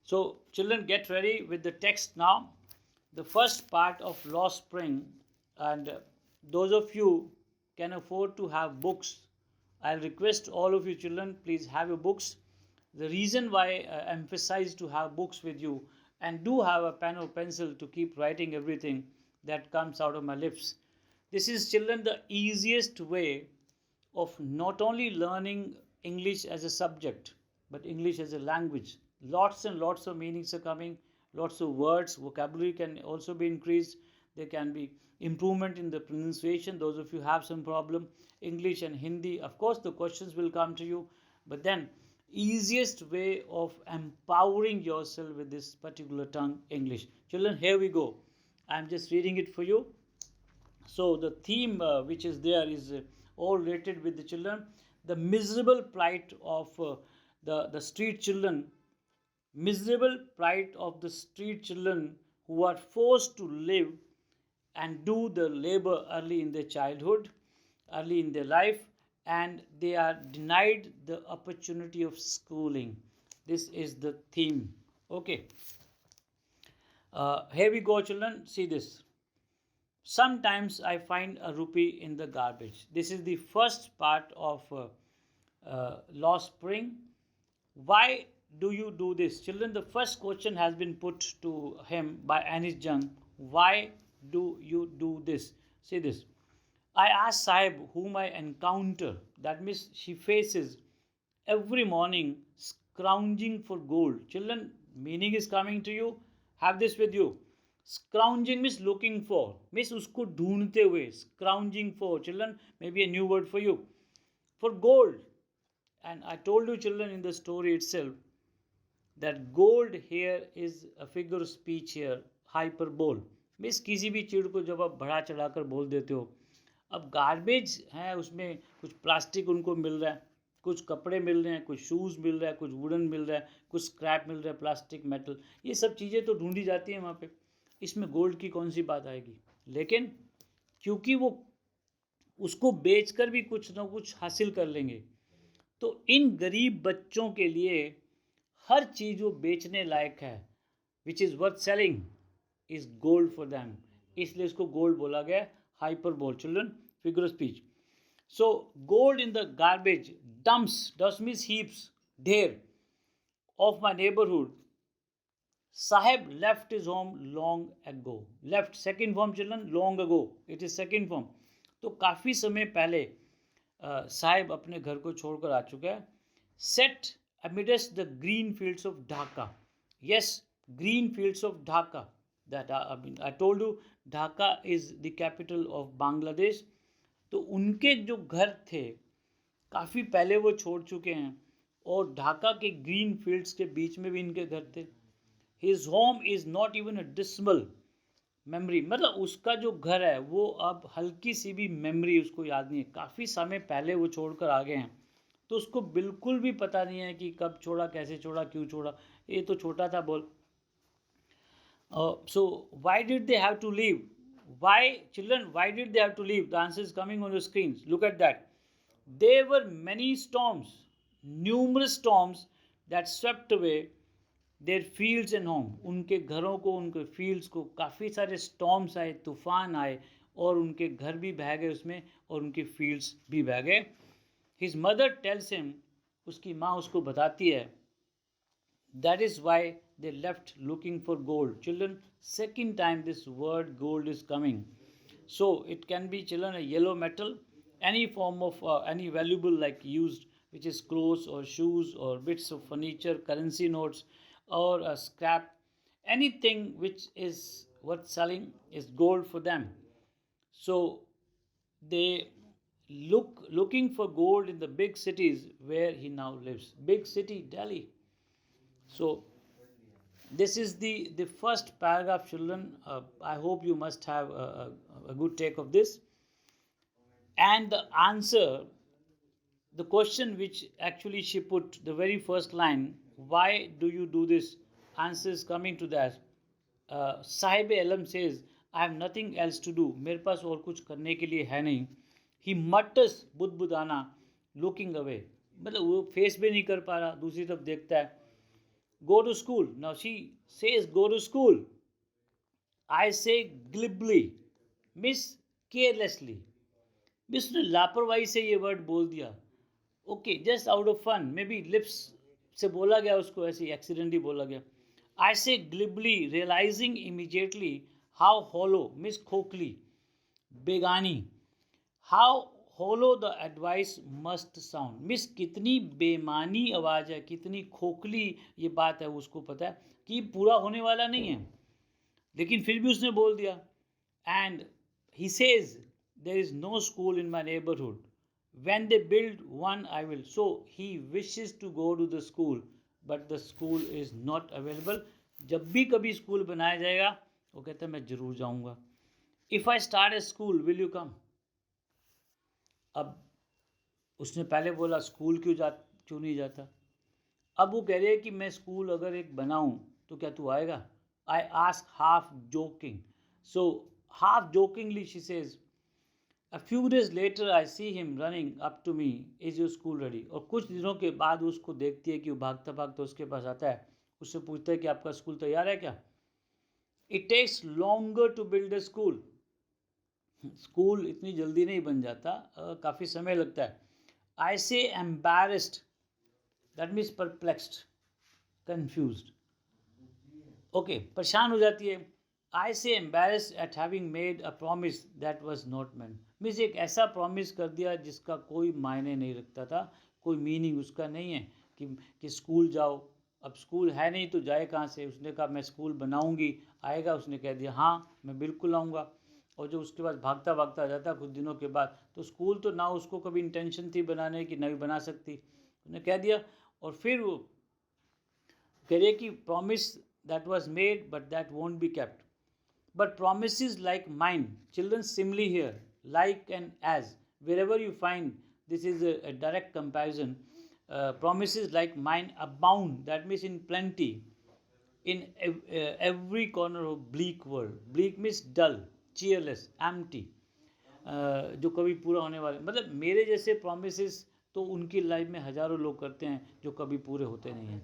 So children, get ready with the text now. The first part of Lost Spring, and those of you can afford to have books, I'll request all of you children, please have your books. The reason why I emphasize to have books with you, and do have a pen or pencil to keep writing everything that comes out of my lips. This is, children, the easiest way of not only learning English as a subject, but English as a language. Lots and lots of meanings are coming, lots of words, vocabulary can also be increased. There can be improvement in the pronunciation. Those of you have some problem, English and Hindi, of course the questions will come to you, but then easiest way of empowering yourself with this particular tongue, English. Children, here we go. I'm just reading it for you. So the theme which is there is all related with the children. The miserable plight of the street children, miserable plight of the street children who are forced to live and do the labor early in their childhood, early in their life, and they are denied the opportunity of schooling. This is the theme. Okay. Here we go, children. See this. Sometimes I find a rupee in the garbage. This is the first part of Lost Spring. Why do you do this? Children, the first question has been put to him by Anis Jung. Why do you do this? See this. I ask Sahib, whom I encounter, that means she faces every morning scrounging for gold. Children, meaning is coming to you. Have this with you. Scrounging means looking for, means usko ढूंढते हुए. Scrounging for, children, maybe a new word for you. For gold. And I told you, children, in the story itself, that gold here is a figure of speech here, hyperbole. Means किसी भी चीज़ को जब आप बढ़ा चढ़ा कर बोल देते हो. अब गार्बेज है, उसमें कुछ प्लास्टिक उनको मिल रहा है, कुछ कपड़े मिल रहे हैं, कुछ शूज़ मिल रहा है, कुछ वुडन मिल रहा है, कुछ स्क्रैप मिल रहा है, प्लास्टिक, मेटल, ये सब चीज़ें तो ढूंढी जाती हैं वहाँ पे. इसमें गोल्ड की कौन सी बात आएगी? लेकिन क्योंकि वो उसको बेचकर भी कुछ ना कुछ हासिल कर लेंगे, तो इन गरीब बच्चों के लिए हर चीज़ वो बेचने लायक है, which is worth selling, is gold for them. इसलिए इसको गोल्ड बोला गया, hyperbole. Children, figure of speech. So gold in the garbage dumps, dust means heaps, ढेर, of my neighbourhood. Sahib left his home long ago. Left, second form, children, long ago. It is second form. तो काफ़ी समय पहले साहिब अपने घर को छोड़कर आ चुका है. Set amidst the green fields of Dhaka. Yes, green fields of Dhaka. That I told you, Dhaka is the capital of Bangladesh. तो उनके जो घर थे काफ़ी पहले वो छोड़ चुके हैं, और ढाका के ग्रीन फील्ड्स के बीच में भी इनके घर थे. His home is not even a dismal memory. मतलब उसका जो घर है वो अब हल्की सी भी मेमोरी उसको याद नहीं है. काफ़ी समय पहले वो छोड़कर आ गए हैं, तो उसको बिल्कुल भी पता नहीं है कि कब छोड़ा, कैसे छोड़ा, क्यों छोड़ा. ये तो छोटा था बोल. So why did they have to leave? Why, children, why did they have to leave? The answer is coming on your screens. Look at that. There were many storms, numerous storms that swept away there fields and home. उनके घरों को, उनके fields को काफ़ी सारे storms आए, तूफान आए, और उनके घर भी बह गए उसमें, और उनके फील्ड्स भी बह गए. हिज मदर टेल्स हिम, उसकी माँ उसको बताती है, that is why they left looking for gold. Children, second time this word gold is coming. So it can be, children, a yellow metal, any form of any valuable like used, which is clothes or shoes or bits of furniture, currency notes, or a scrap. Anything which is worth selling is gold for them. So they looking for gold in the big cities where he now lives. Big city, Delhi. So this is the first paragraph, children. I hope you must have a good take of this. And the answer, the question which actually she put, the very first line, why do you do this? Answer is coming to that. Sahib Alam says, I have nothing else to do. मेरे पास और कुछ करने के लिए है नहीं. He mutters, बुदबुदाना, looking away. मतलब वो फेस भी नहीं कर पा रहा, दूसरी तरफ देखता है. Go to school. Now she says go to school. I say glibly, miss carelessly. Miss ने लापरवाही से ये वर्ड बोल दिया. Okay, just out of fun, maybe lips से बोला गया, उसको ऐसे एक्सीडेंटली बोला गया. I say glibly, realising immediately how hollow, miss खोखली, बेगानी, how hollow the advice must sound. Miss कितनी बेमानी आवाज़ है, कितनी खोखली ये बात है, उसको पता है कि पूरा होने वाला नहीं है, लेकिन फिर भी उसने बोल दिया. And he says there is no school in my neighborhood. When they build one, I will. So he wishes to go to the school, but the school is not available. जब भी कभी स्कूल बनाया जाएगा, वो कहता है मैं ज़रूर जाऊँगा. If I start a school, will you come? अब उसने पहले बोला स्कूल क्यों नहीं जाता. अब वो कह रहे हैं कि मैं स्कूल अगर एक बनाऊँ तो क्या तू आएगा. I ask half joking. So half jokingly she says, A few days later I see him running up to me, is your school ready? और कुछ दिनों के बाद उसको देखती है कि वो भागता भागता उसके पास आता है, उससे पूछता है कि आपका स्कूल तैयार है क्या. It takes longer to build a school. School इतनी जल्दी नहीं बन जाता, काफ़ी समय लगता है. I say embarrassed, that means perplexed, confused. Okay, परेशान हो जाती है. I say embarrassed at having made a promise that was not meant. Means एक ऐसा प्रॉमिस कर दिया जिसका कोई मायने नहीं रखता था, कोई मीनिंग उसका नहीं है कि स्कूल जाओ. अब स्कूल है नहीं तो जाए कहाँ से. उसने कहा मैं स्कूल बनाऊंगी, आएगा. उसने कह दिया हाँ मैं बिल्कुल आऊँगा. और जो उसके बाद भागता भागता आ जाता कुछ दिनों के बाद, तो स्कूल तो ना उसको कभी इंटेंशन थी बनाने की, ना भी बना सकती. उसने कह दिया. और फिर वो कह रही कि promise that was made but that won't be kept. But promises like mine, children simile here, like and as, wherever you find, this is a direct comparison. Promises like mine abound, that means in plenty, in every corner of bleak world. Bleak means dull, cheerless, empty. जो कभी पूरा होने वाले, मतलब मेरे जैसे promises तो उनकी लाइफ में हज़ारों लोग करते हैं जो कभी पूरे होते नहीं हैं.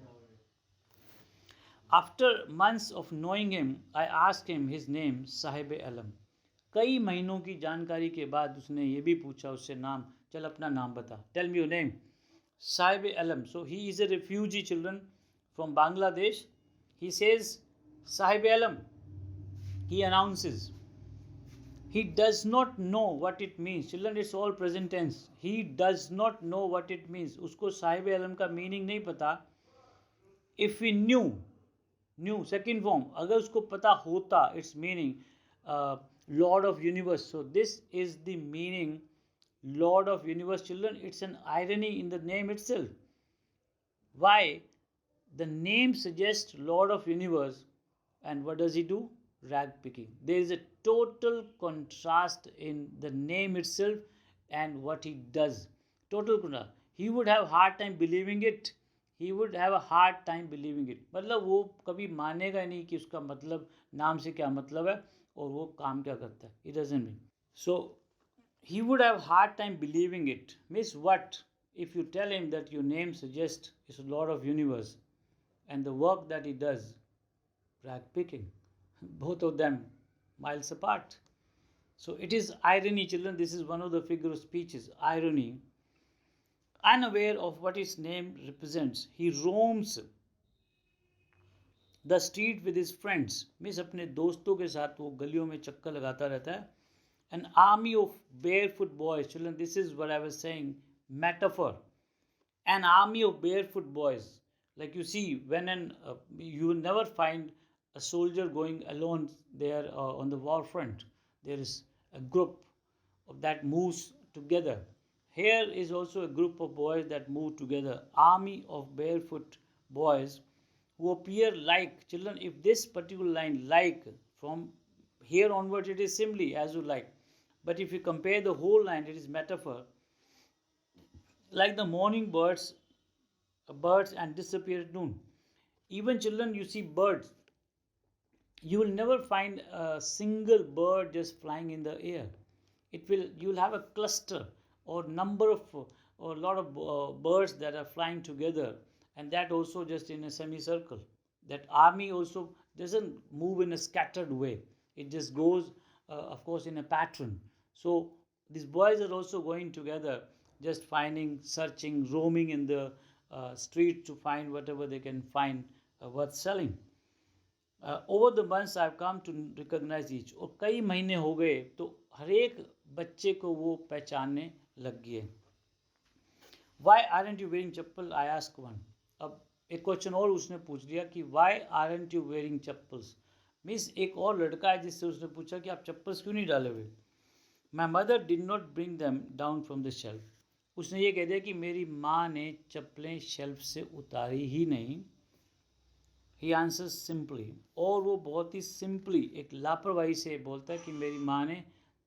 After months of knowing him, I asked him his name, Sahib अलम. कई महीनों की जानकारी के बाद उसने ये भी पूछा उससे नाम, चल अपना नाम बता, tell me your name. Sahib अलम. So he is a refugee children from Bangladesh. He says Sahib अलम. He announces. He does not know what it means. Children, it's all present tense. He does not know what it means. उसको साहिब अलम का meaning नहीं पता. If we knew second form, अगर उसको पता होता, its meaning Lord of Universe. So this is the meaning, Lord of Universe. Children, it's an irony in the name itself. Why? The name suggests Lord of Universe, and what does he do? Rag picking. There is a total contrast in the name itself and what he does. Total contrast. He would have hard time believing it. He would have a hard time believing it. मतलब वो कभी मानेगा नहीं कि उसका मतलब नाम से क्या मतलब है और वो काम क्या करता है. It doesn't mean. So he would have hard time believing it. Means what? If you tell him that your name suggests is Lord of Universe and the work that he does, rag picking, both of them miles apart. So it is irony, children. This is one of the figure of speeches, irony. Unaware of what his name represents, he roams the street with his friends. Means अपने दोस्तों के साथ वो गलियों में चक्कर लगाता रहता है. An army of barefoot boys. Children, this is what I was saying, metaphor. An army of barefoot boys. Like you see, when you will never find a soldier going alone there on the war front. There is a group that moves together. Here is also a group of boys that move together. Army of barefoot boys who appear like. Children, if this particular line like, from here onwards it is simply as you like. But if you compare the whole line, it is metaphor. Like the morning birds and disappear at noon. Even children, you see birds. You will never find a single bird just flying in the air. You will have a cluster or number of or a lot of birds that are flying together, and that also just in a semicircle. That army also doesn't move in a scattered way. It just goes, of course, in a pattern. So these boys are also going together, just finding, searching, roaming in the street to find whatever they can find worth selling. Over the months I have come to recognise each, और कई महीने हो गए तो हर एक बच्चे को वो पहचानने लग गए. Why aren't you wearing chappal, I ask one. अब एक क्वेश्चन और उसने पूछ लिया कि why aren't you wearing chappals. Means एक और लड़का है जिससे उसने पूछा कि आप चप्पल्स क्यों नहीं डाले हुए. माई mother did not bring them down from the shelf. उसने ये कह दिया कि मेरी माँ ने चप्पलें शेल्फ से उतारी ही नहीं. ही आंसर्स सिंपली, और वो बहुत ही सिंपली एक लापरवाही से बोलता है कि मेरी माँ ने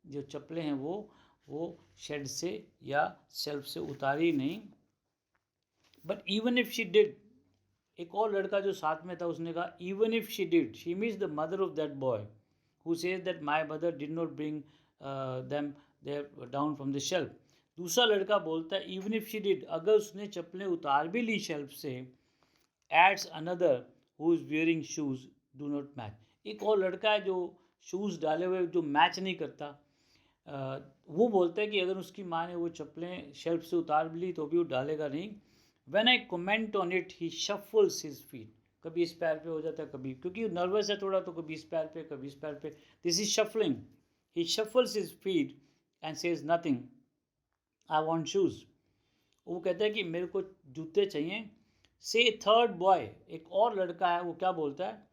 जो चप्पलें हैं वो शेड से या शेल्फ से उतारी नहीं. But even if she did, एक और लड़का जो साथ में था उसने कहा even if she did, she means the mother of that boy who says that my mother did not bring them there down from the shelf. दूसरा लड़का बोलता है इवन इफ शी डिड, अगर उसने चप्पलें उतार भी ली शेल्फ से, ads another who is wearing shoes do not match. एक और लड़का है जो शूज़ डाले हुए जो मैच नहीं करता, वो बोलता है कि अगर उसकी माँ ने वो चप्पलें शेल्फ से उतार भी ली तो भी वो डालेगा नहीं. When I comment on it he shuffles his feet. कभी इस पैर पे हो जाता है, कभी क्योंकि नर्वस है थोड़ा तो कभी इस पैर पे कभी इस पैर पे. This is shuffling. He shuffles his feet and says nothing, I want shoes. वो कहता है कि मेरे को जूते चाहिए. से थर्ड बॉय, एक और लड़का है, वो क्या बोलता है,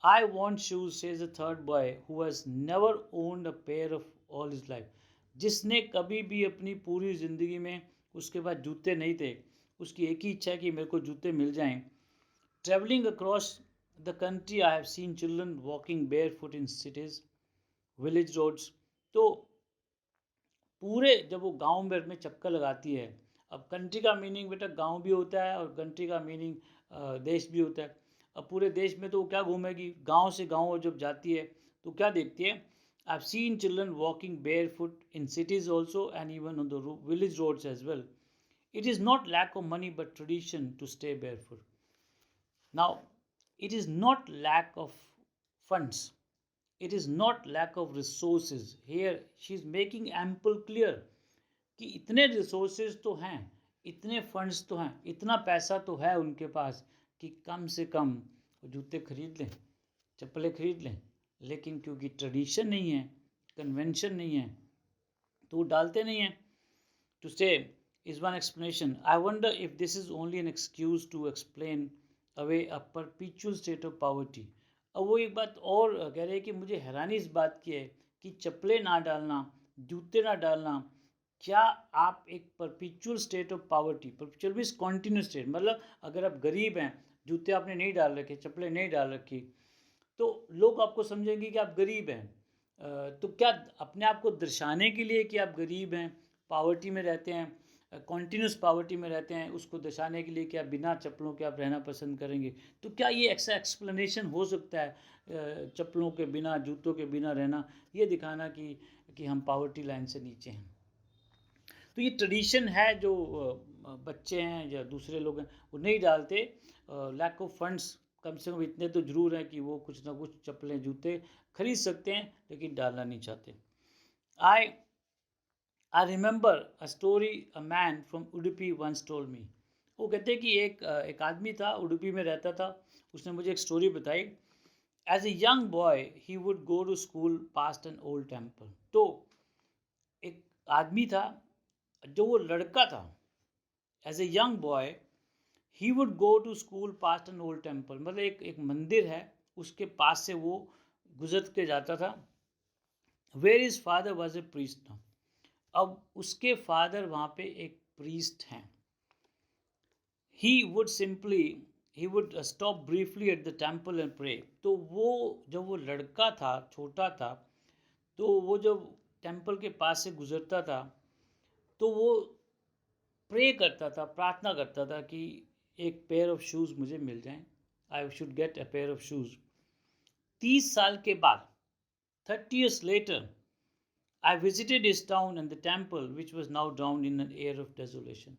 I want shoes says a third boy who has never owned a pair of all his life. जिसने कभी भी अपनी पूरी ज़िंदगी में उसके पास जूते नहीं थे, उसकी एक ही इच्छा है कि मेरे को जूते मिल जाएं. Travelling across the country I have seen children walking bare foot in cities, village roads. तो पूरे जब वो गांव में चक्कर लगाती है, अब कंट्री का मीनिंग बेटा गांव भी होता है और कंट्री का मीनिंग देश भी होता है. अब पूरे देश में तो वो क्या घूमेगी, गांव से गांव जब जाती है तो क्या देखती है. I have seen children walking bare foot in cities also and even on the village roads as well. It is not lack of money but tradition to stay bare foot. Now it is not lack of funds, it is not lack of resources. Here she is making ample clear कि इतने resources तो हैं, इतने funds तो हैं, इतना पैसा तो है उनके पास कि कम से कम जूते खरीद लें, चप्पलें खरीद लें. लेकिन क्योंकि ट्रेडिशन नहीं है, कन्वेंशन नहीं है, तो वो डालते नहीं हैं. To say is one explanation. I wonder if this is only an excuse to explain away a perpetual state of poverty. अब वो एक बात और कह रहे हैं कि मुझे हैरानी इस बात की है कि चप्पलें ना डालना, जूते ना डालना, क्या आप एक perpetual state of poverty, perpetual means continuous state, मतलब अगर आप गरीब हैं, जूते आपने नहीं डाल रखे, चप्पलें नहीं डाल रखी, तो लोग आपको समझेंगे कि आप गरीब हैं. तो क्या अपने आप को दर्शाने के लिए कि आप गरीब हैं, पावर्टी में रहते हैं, कॉन्टीन्यूस पावर्टी में रहते हैं, उसको दर्शाने के लिए कि आप बिना चप्पलों के आप रहना पसंद करेंगे. तो क्या ये ऐसा एक्सप्लेनेशन हो सकता है चप्पलों के बिना, जूतों के बिना रहना, ये दिखाना कि हम पावर्टी लाइन से नीचे हैं. तो ये ट्रेडिशन है जो बच्चे हैं या दूसरे लोग हैं वो नहीं डालते. लैक ऑफ फंड्स, कम से कम इतने तो ज़रूर हैं कि वो कुछ ना कुछ चप्पलें जूते खरीद सकते हैं लेकिन डालना नहीं चाहते. I remember a story a man from Udupi once told me. वो कहते हैं कि एक आदमी था, उडुपी में रहता था, उसने मुझे एक स्टोरी बताई. As a young boy he would go to school past an old temple. तो एक आदमी था, जो वो लड़का था, as a young boy he would go to school past an old temple, मतलब एक मंदिर है उसके पास से वो गुजर के जाता था. Where is father was a priest. Now अब उसके फादर वहाँ पे एक प्रीस्ट हैं. he would stop briefly at the temple and pray. तो वो जब वो लड़का था, छोटा था, तो वो जब टेम्पल के पास से गुजरता था तो वो प्रे करता था, प्रार्थना करता था कि एक पेयर ऑफ शूज़ मुझे मिल जाएं, I should get a pair of shoes. 30 साल के बाद, 30 years later, I visited his town and the temple which was now drowned in an air of desolation.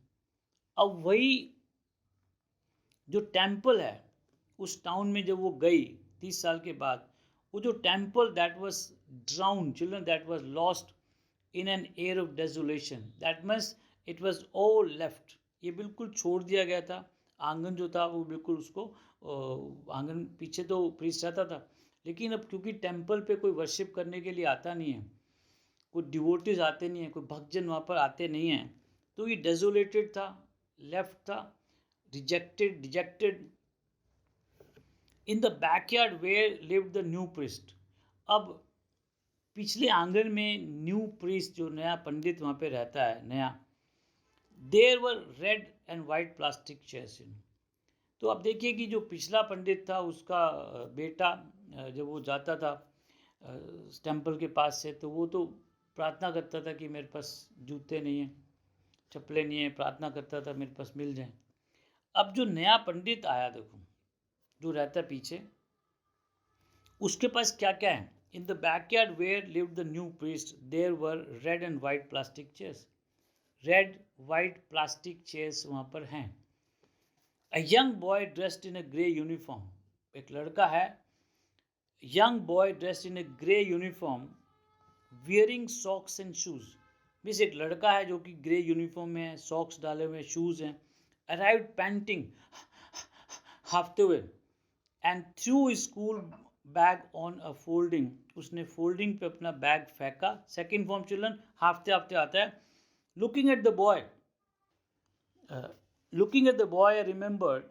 अब वही जो टेम्पल है उस टाउन में जब वो गई 30 साल के बाद, वो जो temple that was drown children, that was lost in an air of desolation, that means it was all left, ये बिल्कुल छोड़ दिया गया था। आंगन जो था वो बिल्कुल उसको आंगन पीछे तो प्रीस्ट रहता था, लेकिन अब क्योंकि टेम्पल पे कोई वर्शिप करने के लिए आता नहीं है, कोई डिवोटीज आते नहीं हैं, कोई भक्तजन वहाँ पर आते नहीं हैं, तो ये डेजोलेटेड था, लेफ्ट था, rejected dejected. In the backyard where lived the new priest. अब पिछले आंगन में न्यू प्रीस्ट जो नया पंडित वहाँ पे रहता है नया, there were red and white plastic chairs in. तो अब देखिए कि जो पिछला पंडित था उसका बेटा जब वो जाता था टेम्पल के पास से, तो वो तो प्रार्थना करता था कि मेरे पास जूते नहीं हैं, चप्पलें नहीं हैं, प्रार्थना करता था मेरे पास मिल जाए। अब जो नया पंडित आया देखो, जो रहता है पीछे, उसके पास क्या क्या है। In the backyard where lived the new priest there were red and white plastic chairs. Red white plastic chairs वहाँ पर हैं। A young boy dressed in a grey uniform, एक लड़का है, young boy dressed in a grey uniform wearing socks and shoes. Means एक लड़का है जो कि ग्रे यूनिफॉर्म में है, सॉक्स डाले हुए, शूज हैं। अराइव्ड पैंटिंग, हाफते हुए, and through school bag on a folding, उसने फोल्डिंग पे अपना बैग फेंका। सेकेंड फॉर्म चिल्ड्रन, हाफते हाफते आता है। Looking at the boy, looking at the boy, I remembered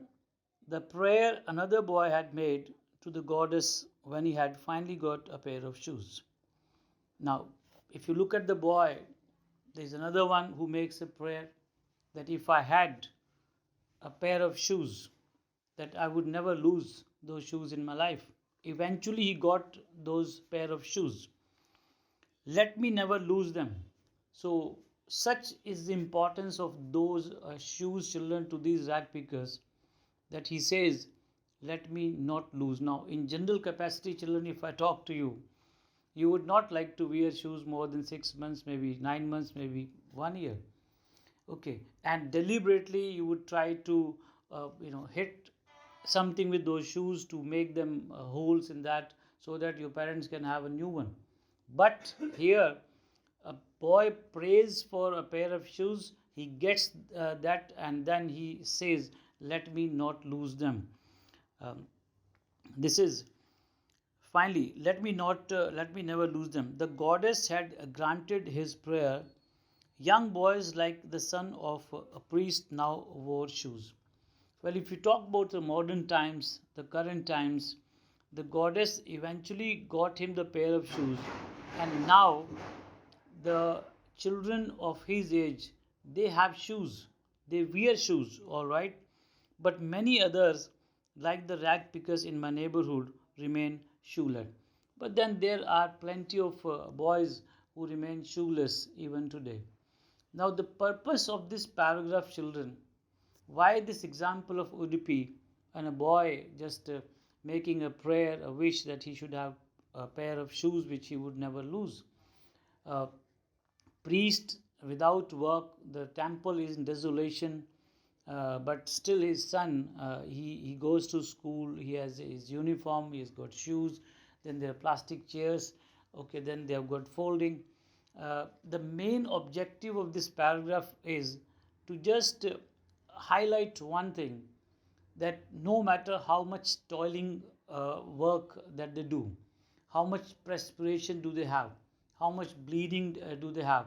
the prayer another boy had made to the goddess when he had finally got a pair of shoes. Now, if you look at the boy, there is another one who makes a prayer that if I had a pair of shoes, that I would never lose those shoes in my life. Eventually, he got those pair of shoes. Let me never lose them. So, such is the importance of those shoes, children, to these rag pickers, that he says, let me not lose. Now, in general capacity, children, if I talk to you, you would not like to wear shoes more than 6 months, maybe 9 months, maybe 1 year. Okay, and deliberately you would try to, hit something with those shoes to make them holes in that, so that your parents can have a new one. But here, a boy prays for a pair of shoes, he gets that, and then he says, let me not lose them. Um, this is finally, let me never lose them. The goddess had granted his prayer. Young boys like the son of a priest now wore shoes. Well, if you talk about the modern times, the current times, the goddess eventually got him the pair of shoes, and now the children of his age, they have shoes, they wear shoes, all right, but many others, like the rag pickers in my neighborhood, remain shoeless. But then there are plenty of boys who remain shoeless even today. Now, the purpose of this paragraph, children, why this example of Udupi and a boy just making a prayer, a wish that he should have a pair of shoes which he would never lose. Uh, Priest without work, the temple is in desolation, but still his son, he goes to school, he has his uniform, he has got shoes, then there are plastic chairs, okay, then they have got folding. The main objective of this paragraph is to just highlight one thing, that no matter how much toiling work that they do, how much perspiration do they have, how much bleeding do they have,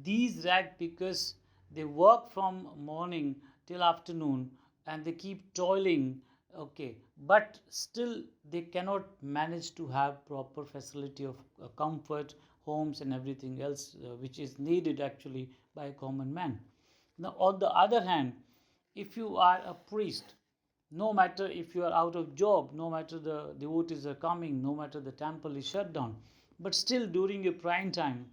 these rag pickers, they work from morning till afternoon, and they keep toiling, okay, but still they cannot manage to have proper facility of comfort, homes and everything else which is needed actually by a common man. Now, on the other hand, if you are a priest, no matter if you are out of job, no matter the devotees are coming, no matter the temple is shut down, but still during your prime time,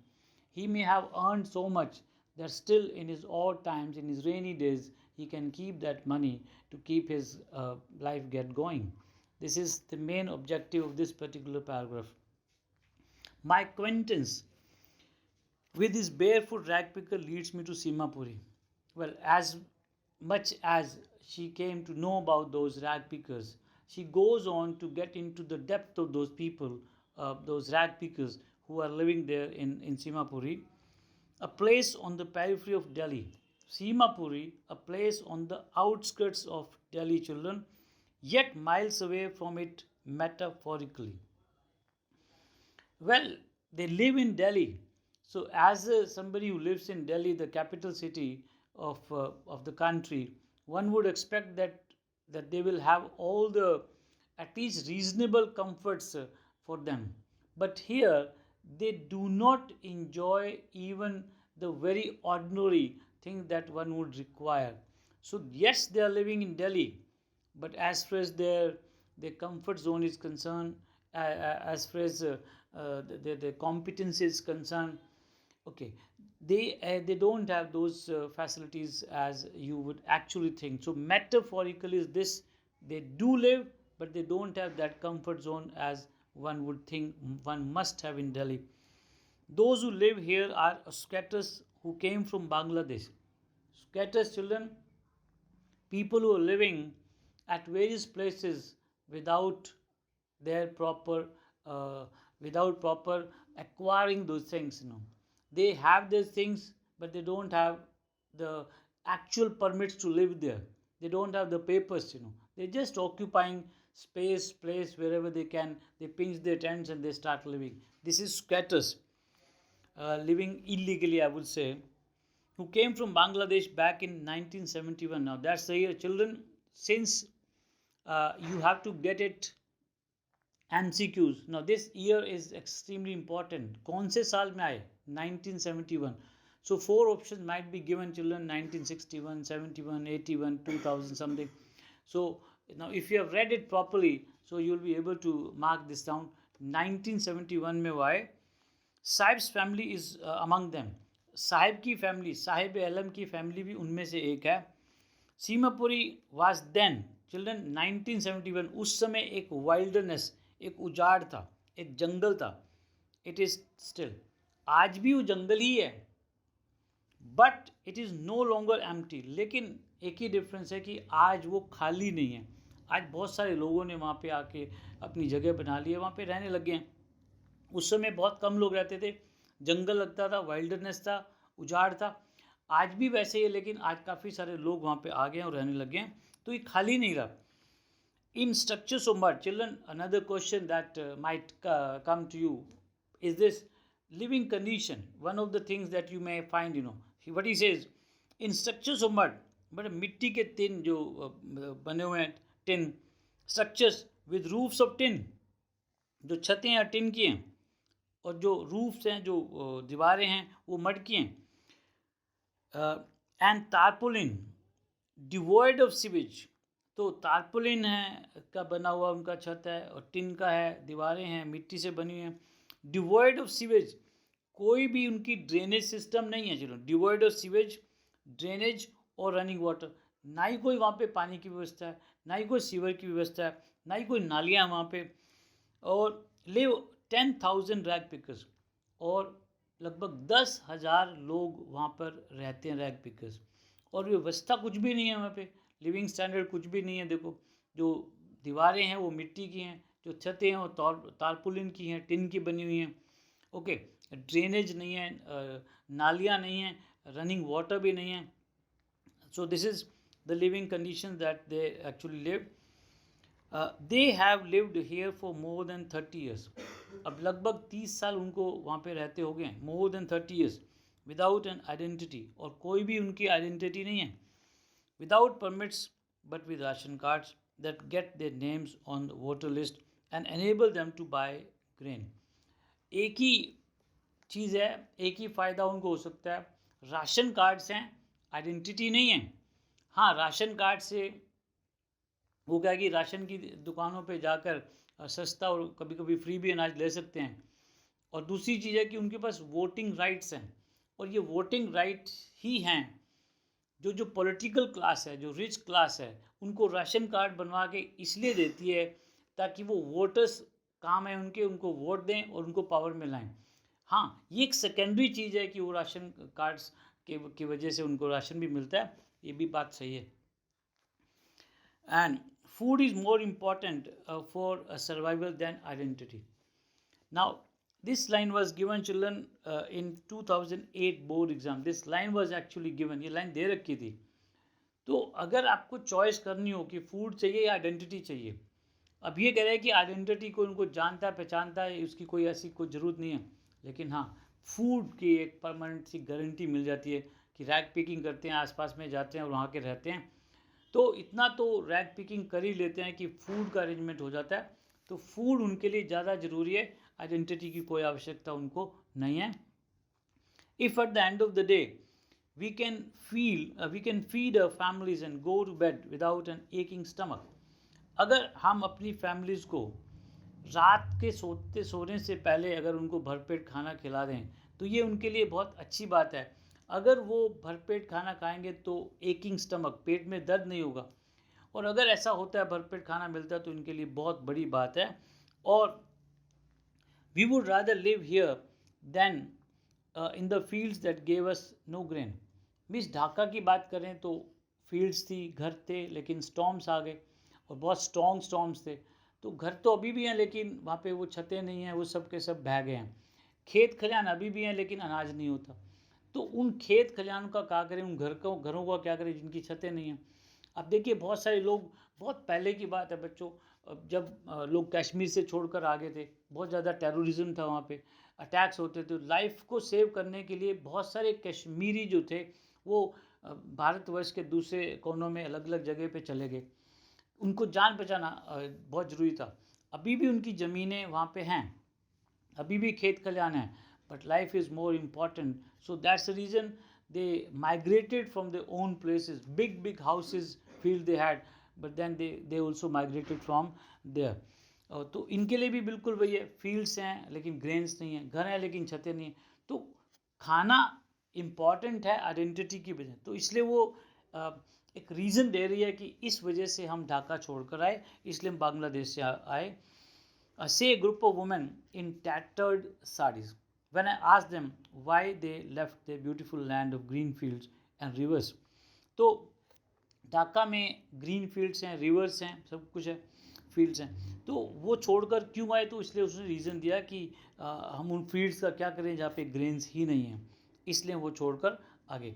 he may have earned so much that still in his odd times, in his rainy days, he can keep that money to keep his life get going. This is the main objective of this particular paragraph. My acquaintance with this barefoot rag picker leads me to Simapuri. Well, as much as she came to know about those rag pickers, she goes on to get into the depth of those people, those rag pickers who are living there in Simapuri, a place on the periphery of Delhi. Simapuri, a place on the outskirts of Delhi, children, yet miles away from it metaphorically. Well, they live in Delhi. So, as somebody who lives in Delhi, the capital city of the country, one would expect that they will have all the at least reasonable comforts for them. But here, they do not enjoy even the very ordinary thing that one would require. So, yes, they are living in Delhi, but as far as their comfort zone is concerned, as far as their competence is concerned, okay, they don't have those facilities as you would actually think. So metaphorically is this: they do live, but they don't have that comfort zone as one would think one must have in Delhi. Those who live here are scatters who came from Bangladesh. Scatters, children, people who are living at various places without their proper uh, without proper acquiring those things, they have these things, but they don't have the actual permits to live there. They don't have the papers, they're just occupying space, place, wherever they can. They pinch their tents and they start living. This is squatters, living illegally, I would say, who came from Bangladesh back in 1971. Now that's the year, children. Since you have to get it MCQs. Now this year is extremely important. कौन से साल में आए? 1971. So four options might be given, children: 1961, 71, 81, 2000 something. So now if you have read it properly, so you'll be able to mark this down. 1971 में वो आए. Sahibs family is among them. Sahib की family, Sahib अलम की फैमिली भी उनमें से एक है. सीमापुरी वाज देन, चिल्ड्रन, 1971, उस समय एक वाइल्डनेस, एक उजाड़ था, एक जंगल था. इट इज स्टिल, आज भी वो जंगल ही है, but it is no longer empty. लेकिन एक ही डिफरेंस है कि आज वो खाली नहीं है. आज बहुत सारे लोगों ने वहाँ पे आके अपनी जगह बना ली है, वहाँ पे रहने लगे हैं. उस समय बहुत कम लोग रहते थे, जंगल लगता था, वाइल्डनेस था, उजाड़ था. आज भी वैसे ही है, लेकिन आज काफ़ी सारे लोग वहाँ पे आ गए हैं और रहने लगे हैं, तो ये खाली नहीं रहा. In structures of mud, children, another question that might come to you is this: living condition. One of the things that you may find, what he says, in structures of mud, but मिट्टी के tin जो बने हुए हैं, tin structures with roofs of tin, जो छतें हैं tin की हैं, और जो रूफ्स हैं, जो दीवारें हैं, वो मड की हैं. And tarpaulin devoid of sewage. तो तारपुलिन है का बना हुआ उनका छत है, और टिन का है, दीवारें हैं मिट्टी से बनी हैं. डिवॉइड ऑफ सीवेज, कोई भी उनकी ड्रेनेज सिस्टम नहीं है. चलो, डिवॉइड ऑफ सीवेज, ड्रेनेज और रनिंग वाटर. ना ही कोई वहाँ पे पानी की व्यवस्था है, ना ही कोई सीवर की व्यवस्था है, ना ही कोई नालियाँ वहाँ पे. और लिव 10,000 रैग पिकर्स, और लगभग 10,000 लोग वहाँ पर रहते हैं, रैग पिकर्स. और व्यवस्था कुछ भी नहीं है वहाँ पे, लिविंग स्टैंडर्ड कुछ भी नहीं है. देखो, जो दीवारें हैं वो मिट्टी की हैं, जो छतें हैं वो तारपुलिन की हैं, टिन की बनी हुई हैं. ओके, ड्रेनेज नहीं है, नालियाँ नहीं हैं, रनिंग वाटर भी नहीं है. So this is the living condition that they actually live. They have lived here for more than 30 years. अब लगभग 30 साल उनको वहाँ पे रहते हो गए, more than 30 years, without an identity, और कोई भी उनकी आइडेंटिटी नहीं है. Without permits, but with ration cards that get their names on the voter list and enable them to buy grain. एक ही चीज़ है, एक ही फ़ायदा उनको हो सकता है. राशन कार्ड्स हैं, आइडेंटिटी नहीं है. हाँ, राशन कार्ड से वो क्या कि राशन की दुकानों पे जाकर सस्ता और कभी कभी फ्री भी अनाज ले सकते हैं. और दूसरी चीज़ है कि उनके पास वोटिंग राइट्स हैं, और ये वोटिंग राइट्स ही हैं जो पॉलिटिकल क्लास है, जो रिच क्लास है, उनको राशन कार्ड बनवा के इसलिए देती है ताकि वो वोटर्स, काम है उनके, उनको वोट दें और उनको पावर में लाएं. हाँ, ये एक सेकेंडरी चीज़ है कि वो राशन कार्ड्स की वजह से उनको राशन भी मिलता है, ये भी बात सही है. and food is more important for survival than identity. Now, this line was given children in 2008 board exam. This line was actually given, ये लाइन दे रखी थी. तो अगर आपको चॉइस करनी हो कि फूड चाहिए या आइडेंटिटी चाहिए, अब ये कह रहे हैं कि आइडेंटिटी को उनको जानता है पहचानता है, उसकी कोई ऐसी कोई ज़रूरत नहीं है, लेकिन हाँ फूड की एक परमानेंट सी गारंटी मिल जाती है कि रैग पिकिंग करते हैं, आसपास में जाते हैं और वहाँ के रहते हैं, तो इतना तो रैग पिकिंग कर ही लेते हैं कि फूड का अरेंजमेंट हो जाता है. तो फूड उनके लिए ज़्यादा ज़रूरी है, आइडेंटिटी की कोई आवश्यकता उनको नहीं है. If at the end of the day we can feed our families and go to bed without an aching stomach, अगर हम अपनी फैमिलीज़ को रात के सोने से पहले अगर उनको भरपेट खाना खिला दें तो ये उनके लिए बहुत अच्छी बात है. अगर वो भरपेट खाना खाएंगे तो एकिंग स्टमक, पेट में दर्द नहीं होगा, और अगर ऐसा होता है भरपेट खाना मिलता है तो इनके लिए बहुत बड़ी बात है. और we would rather live here than in the fields that gave us no grain. Means Dhaka की बात करें तो फील्ड्स थी, घर थे, लेकिन स्टॉर्म्स आ गए और बहुत स्ट्रॉन्ग स्टॉर्म्स थे. तो घर तो अभी भी हैं लेकिन वहाँ पे वो छतें नहीं हैं, वो सब के सब बह गए हैं. खेत खलिहान अभी भी हैं लेकिन अनाज नहीं होता. तो उन खेत खलिहानों का क्या करें, उन घरों का क्या करें जिनकी छतें नहीं हैं. अब देखिए बहुत सारे लोग, बहुत पहले की बात है बच्चों, जब लोग कश्मीर से छोड़कर आ गए थे, बहुत ज़्यादा टेररिज्म था वहाँ पे, अटैक्स होते थे. लाइफ को सेव करने के लिए बहुत सारे कश्मीरी जो थे वो भारतवर्ष के दूसरे कोनों में अलग अलग जगह पे चले गए. उनको जान बचाना बहुत ज़रूरी था. अभी भी उनकी ज़मीनें वहाँ पे हैं, अभी भी खेत खलिहान हैं, but life is more important. So that's the reason they migrated from their own places, big houses field they had, but then they also migrated from there. तो इनके लिए भी बिल्कुल वही है, फील्ड्स हैं लेकिन ग्रेन्स नहीं है, घर हैं लेकिन छतें नहीं है. तो खाना इम्पॉर्टेंट है आइडेंटिटी की वजह, तो इसलिए वो एक रीज़न दे रही है कि इस वजह से हम ढाका छोड़कर आए, इसलिए हम बांग्लादेश से आए. Say a group of women in tattered sarees. When I asked them why they left their beautiful land of green fields and rivers, तो ढाका में ग्रीन फील्ड्स हैं, रिवर्स हैं, सब कुछ है, फील्ड्स हैं, तो वो छोड़कर क्यों आए, तो इसलिए उसने रीज़न दिया कि हम उन फील्ड्स का क्या करें जहाँ पे ग्रेन्स ही नहीं हैं, इसलिए वो छोड़कर आगे.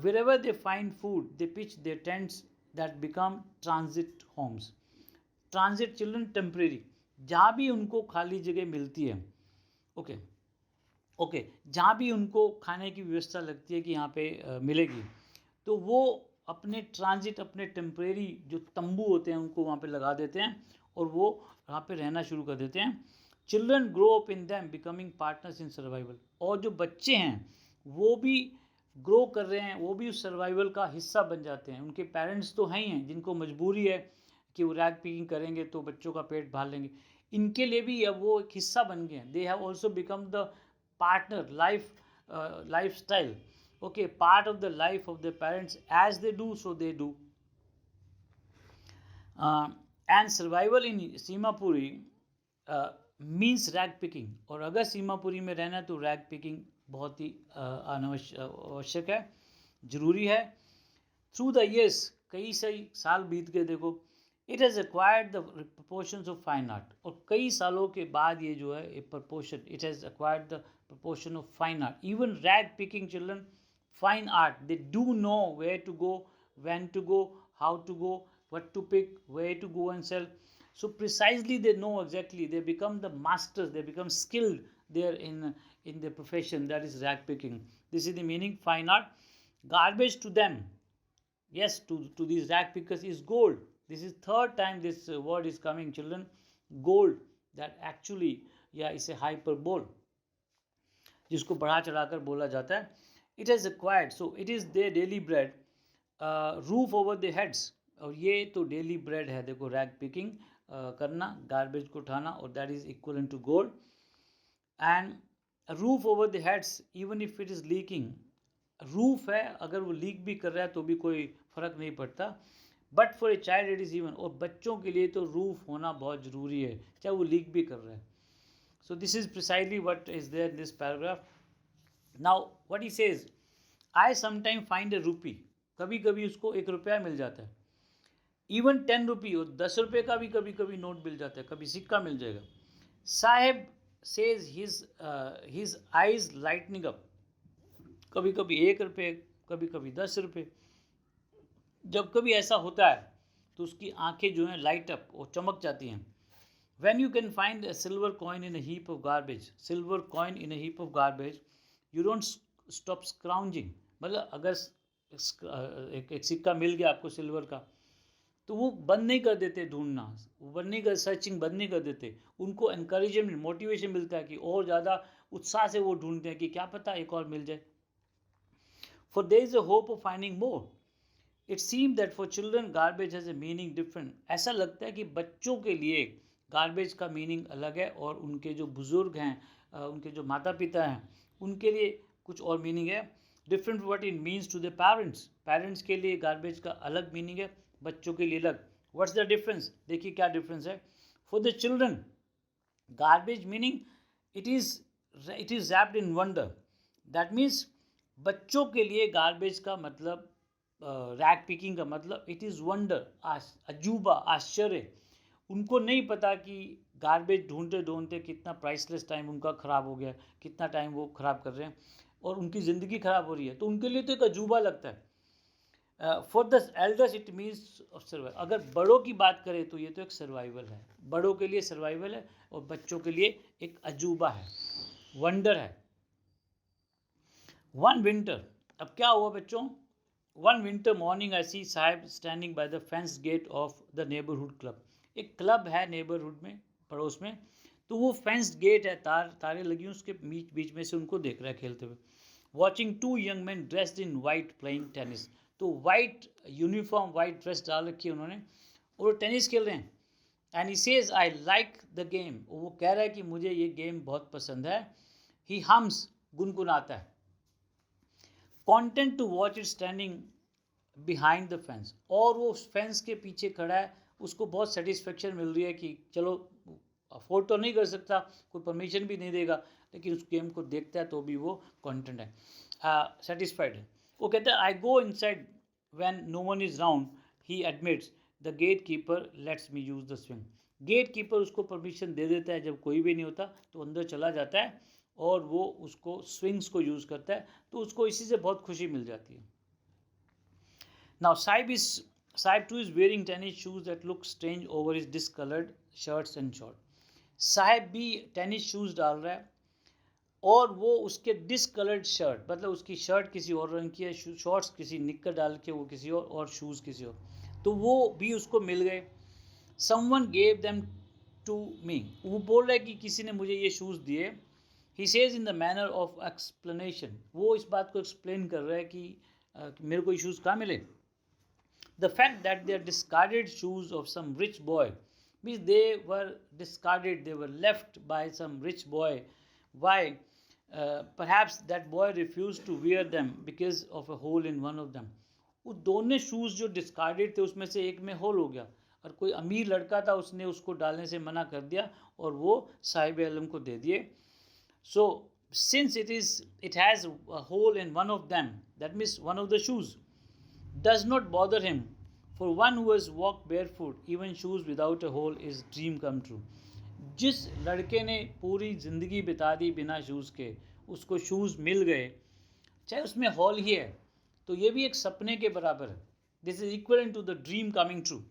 Wherever they find food, they pitch their tents that become transit homes. Transit children temporary, जहाँ भी उनको खाली जगह मिलती है, ओके जहाँ भी उनको खाने की व्यवस्था लगती है कि यहाँ पे मिलेगी, तो वो अपने ट्रांजिट, अपने टेम्परेरी जो तंबू होते हैं उनको वहाँ पे लगा देते हैं और वो वहाँ पे रहना शुरू कर देते हैं. Children grow up in them becoming partners in survival. और जो बच्चे हैं वो भी ग्रो कर रहे हैं, वो भी उस सर्वाइवल का हिस्सा बन जाते हैं. उनके पेरेंट्स तो हैं ही हैं जिनको मजबूरी है कि वो रैग पिकिंग करेंगे तो बच्चों का पेट भर लेंगे, इनके लिए भी अब वो एक हिस्सा बन गए हैं. They have also become the partner, life style, okay, part of the life of the parents. As they do so they do. And survival in Seemapuri means rag picking. और अगर सीमापुरी में रहना तो रैग पिकिंग बहुत ही आवश्यक है, ज़रूरी है. थ्रू द ईयर्स, कई सही साल बीत गए, देखो, it has acquired the proportions of fine art. और कई सालों के बाद ये जो है एक proportion, it has acquired the proportion of fine art. Even rag picking children fine art, they do know where to go, when to go, how to go, what to pick, where to go and sell. So precisely they know exactly, they become the masters, they become skilled there in their profession, that is rag picking. This is the meaning fine art. Garbage to them, yes, to these rag pickers is gold. This is third time this word is coming, children. Gold, that actually, yeah, is a hyperbole जिसको बढ़ा चढ़ाकर बोला जाता है. It has acquired, so it is their daily bread, roof over the heads. और ये तो daily bread है, देखो, रैग पिकिंग करना, गार्बेज को उठाना, और that is equal to gold. And roof over the heads even if it is leaking. Roof है, अगर वो लीक भी कर रहा है तो भी कोई फ़र्क नहीं पड़ता, but for a child it is even. और बच्चों के लिए तो रूफ होना बहुत ज़रूरी है, चाहे वो लीक भी कर रहा है. So this is precisely what is there in this paragraph. Now what he says, I sometime find a rupee. कभी कभी उसको 1 रुपया मिल जाता है. इवन 10 रुपये हो, 10 रुपये का भी कभी कभी नोट मिल जाता है, कभी सिक्का मिल जाएगा. Saheb says his eyes lightning up. कभी कभी 1 रुपये, कभी कभी 10 रुपये. जब कभी ऐसा होता है तो उसकी आंखें जो हैं लाइट अप, वो चमक जाती हैं. When you can find a silver coin in a heap of garbage, silver coin in a heap of garbage, you don't stop scrounging. मतलब अगर एक सिक्का मिल गया आपको सिल्वर का, तो वो बंद नहीं कर देते ढूंढना, वो बंद नहीं कर, सर्चिंग बंद नहीं कर देते. उनको एनकरेजमेंट, मोटिवेशन मिलता है कि और ज़्यादा उत्साह से वो ढूंढते हैं कि क्या पता एक और मिल जाए. For there is a hope of finding more. It seems that for children garbage has a meaning different. ऐसा लगता है कि बच्चों के लिए गार्बेज का मीनिंग अलग है और उनके जो बुज़ुर्ग हैं, उनके जो माता पिता हैं, उनके लिए कुछ और मीनिंग है. Different what it means to the parents. Parents के लिए गार्बेज का अलग मीनिंग है, बच्चों के लिए अलग. What's the difference? देखिए क्या डिफरेंस है. For the children garbage meaning it is wrapped in wonder. That means बच्चों के लिए गार्बेज का मतलब, रैग पिकिंग का मतलब इट इज़ वंडर, अजूबा, आश्चर्य. उनको नहीं पता कि गार्बेज ढूंढते ढूंढते कितना प्राइसलेस टाइम उनका ख़राब हो गया, कितना टाइम वो ख़राब कर रहे हैं और उनकी ज़िंदगी ख़राब हो रही है. तो उनके लिए तो एक अजूबा लगता है. For the elders it means survival. अगर बड़ों की बात करें तो ये तो एक सर्वाइवल है, बड़ों के लिए सर्वाइवल है और बच्चों के लिए एक अजूबा है, वंडर है. One winter. अब क्या हुआ बच्चों? One winter morning I see Saheb standing by the fence gate of the neighbourhood club. एक क्लब है नेबरहुड में, पड़ोस में. तो वो फेंस गेट है, तारे लगी हैं उसके बीच बीच में से उनको देख रहा है खेलते हुए. Watching two young man dressed in white playing tennis. तो वाइट यूनिफॉर्म, वाइट ड्रेस डाल रखी है उन्होंने और टेनिस खेल रहे हैं. And he says I like the game. वो कह रहा है कि मुझे ये गेम बहुत पसंद है. ही हम्स, गुनगुनाता है. Content to watch it standing behind the fence. और वो फेंस के पीछे खड़ा है, उसको बहुत सेटिस्फेक्शन मिल रही है कि चलो अफोर्ड तो नहीं कर सकता, कोई परमिशन भी नहीं देगा, लेकिन उस गेम को देखता है तो भी वो कॉन्टेंट है, सेटिस्फाइड है. वो कहता है I go inside when no one is round. He admits the gate keeper lets me use the swing. Gate keeper उसको परमिशन दे देता है, जब कोई भी नहीं होता तो अंदर चला जाता है और वो उसको स्विंग्स को यूज़ करता है. तो उसको इसी से बहुत खुशी मिल जाती है. Now Saib too is wearing tennis shoes that look strange over his discolored shirts and shorts. Sahib भी टेनिस शूज़ डाल रहा है और वो उसके डिसकलर्ड शर्ट, मतलब उसकी शर्ट किसी और रंग की है, शॉर्ट्स किसी निक्कर डाल के वो किसी और शूज़ किसी और, तो वो भी उसको मिल गए. Someone gave them to me. वो बोल रहा है कि किसी ने मुझे ये शूज़ दिए. He says in the manner of explanation. वो इस बात को एक्सप्लेन कर रहा है कि मेरे को ये शूज़ कहाँ मिले. The fact that they are discarded shoes of some rich boy means they were discarded, they were left by some rich boy. Why? Perhaps that boy refused to wear them because of a hole in one of them. वो दोनों shoes जो discarded थे उसमें से एक में whole हो गया और कोई अमीर लड़का था, उसने उसको डालने से मना कर दिया और वो साहिब आलम को दे दिए. So since it has a hole in one of them, that means one of the shoes does not bother him. For one who has walked barefoot, even shoes without a hole is dream come true. जिस लड़के ने पूरी ज़िंदगी बिता दी बिना shoes के, उसको shoes मिल गए चाहे उसमें हॉल ही है, तो ये भी एक सपने के बराबर है. This is equal to the dream coming true.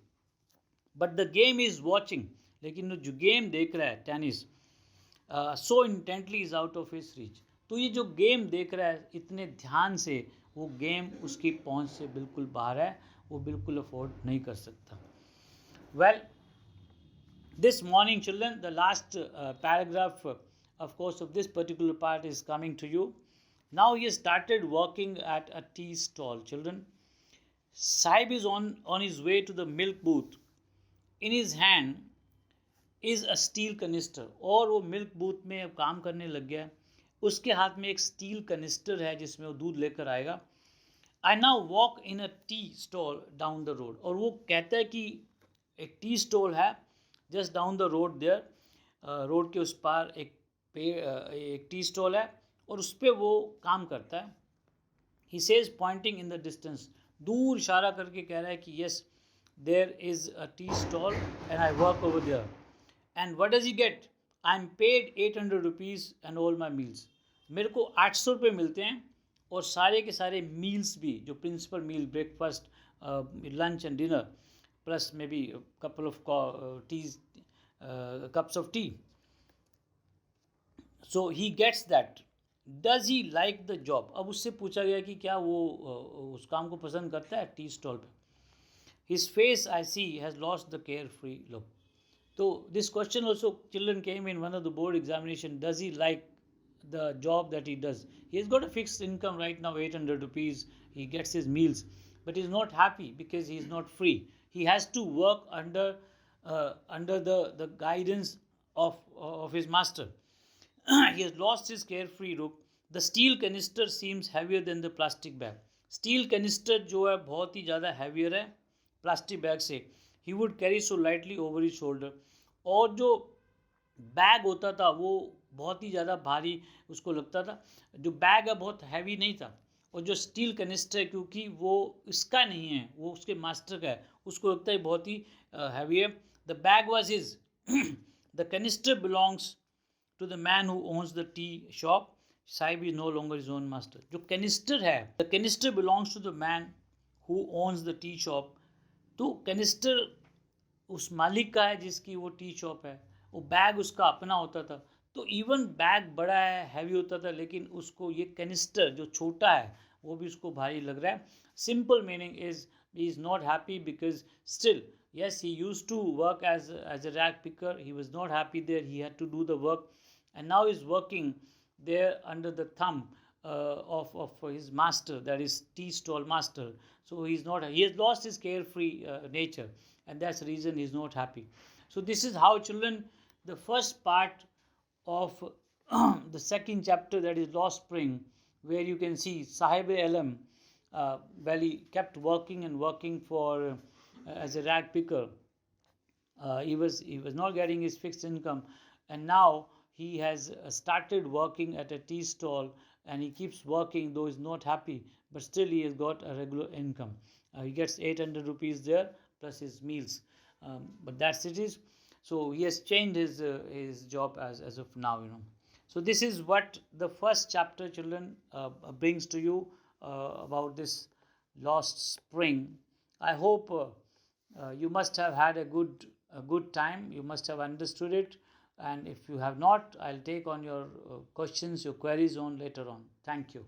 But the game is watching. लेकिन जो गेम देख रहा है tennis, so intently is out of his reach. तो ये जो गेम देख रहा है इतने ध्यान से, वो गेम उसकी पहुंच से बिल्कुल बाहर है, वो बिल्कुल अफोर्ड नहीं कर सकता. Well, this morning children, the last paragraph of course of this particular part is coming to you. Now he started working at a tea stall. Children, Saib is on his way to the milk booth. In his hand is a steel canister. और वो milk booth में अब काम करने लग गया. उसके हाथ में एक स्टील कनिस्टर है जिसमें वो दूध लेकर आएगा. I now walk in a tea stall down the road. और वो कहता है कि एक टी स्टॉल है just down the road there. Road के उस पार एक टी स्टॉल है और उस पर वो काम करता है. He says pointing in the distance. दूर इशारा करके कह रहा है कि yes, there is a tea stall and I work over there. And what does he get? I'm paid 800 rupees and all my meals. मेरे को 800 रुपये मिलते हैं और सारे के सारे मील्स भी, जो principal meal, breakfast, lunch and dinner, plus maybe couple of teas, cups of tea. So he gets that. Does he like the job? अब उससे पूछा गया कि क्या वो उस काम को पसंद करता है टी स्टॉल पे. His face, I see, has lost the carefree look. So this question also, children, came in one of the board examination. Does he like the job that he does? He has got a fixed income right now, 800 rupees. He gets his meals, but he's not happy because he's not free. He has to work under the guidance of his master. He has lost his carefree look. The steel canister seems heavier than the plastic bag. Steel canister जो है बहुत ही ज़्यादा heavier है plastic bag से. He would carry so lightly over his shoulder. और जो bag होता था वो बहुत ही ज़्यादा भारी उसको लगता था. जो बैग है बहुत हैवी नहीं था. और जो स्टील कैनिस्टर है, क्योंकि वो इसका नहीं है, वो उसके मास्टर का है, उसको लगता है बहुत ही हैवी है. The bag was his. The canister belongs to the man who owns the tea shop. Sahib is no longer his own master. जो कैनिस्टर है, the canister belongs to the man who owns the tea shop. तो canister उस मालिक का है जिसकी वो tea shop है. वो बैग उसका अपना होता था. तो इवन बैग बड़ा है, हैवी होता था, लेकिन उसको ये कैनिस्टर जो छोटा है वो भी उसको भारी लग रहा है. Simple meaning is he is not happy because still, yes, he used to work as a rag picker. He was not happy there. He had to do the work, and now he's working there under the thumb of his master, that is tea stall master. So he has lost his carefree nature, and that's the reason he's not happy. So this is how, children, the first part of the second chapter, that is Lost Spring, where you can see Sahib Alam, well, he kept working and working for as a rag picker. He was not getting his fixed income, and now he has started working at a tea stall, and he keeps working, though he's not happy, but still he has got a regular income. He gets 800 rupees there plus his meals, but that's it is. So he has changed his job as of now, So this is what the first chapter, children, brings to you about this Lost Spring. I hope you must have had a good time. You must have understood it, and if you have not, I'll take on your questions, your queries on later on. Thank you.